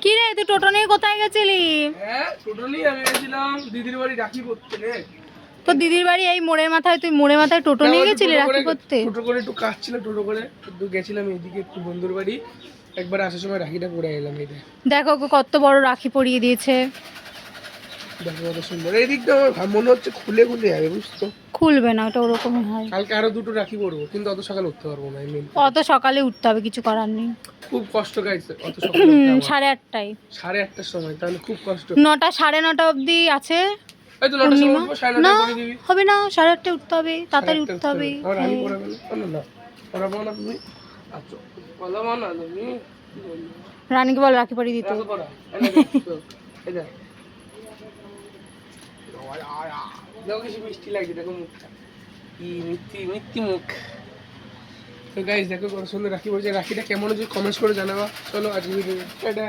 কি রে তুই টোটো নিয়ে কোথায় গেছিলি? হ্যাঁ টোটো নিয়ে আমি গেছিলাম দিদির বাড়ি রাখি করতে রে। তো দিদির বাড়ি এই মোড়ের মাথায়, তুই মোড়ের মাথায় টোটো নিয়ে গেছিলি রাখি করতে? টোটো করে একটু কাজ ছিল, টোটো করে একটু গেছিলাম এইদিকে একটু বন্ধুর বাড়ি। একবার আসার সময় রাখিটা পরে এলাম। এইটা দেখো ওকে কত বড় রাখি পরিয়ে দিয়েছে। দেখো কত সুন্দর। এই দিকটা আমার মনে হচ্ছে খুলে খুলে যাবে, বুঝতো? খুলবে না, ওটা ওরকমই হয়। কালকে আরো দুটো রাখি পরবো, কিন্তু অত সকালে উঠতে পারবো না। অত সকালে উঠতে হবে, কিছু করার নেই। খুব কষ্ট গাইছে অত সকালে উঠতে আমার। 8:30টায়। 8:30টার সময়, তাহলে খুব কষ্ট। 9টা 9:30 অবধি আছে। এই তো 9টার সময় উঠবো, 9:30টায় করে দিবি। হবে না, 8:30টায় উঠতে হবে, তাড়াতাড়ি উঠতে হবে। আমার রানি পড়াবে না, না পড়াবো না তুমি। আচ্ছা বলবো না তুমি, রানীকে বল রাখি পরিয়ে দিতে। রাখো পড়া। এই দেখ দেখো কিছু মিষ্টি লাগছে, দেখো মুখটা কি মিষ্টি মিষ্টি মুখ। তো গাইস দেখো কত সুন্দর রাখি পড়েছে। রাখিটা কেমন হচ্ছে কমেন্টস করে জানাবা। চলো আজকে ভিডিও টাটা।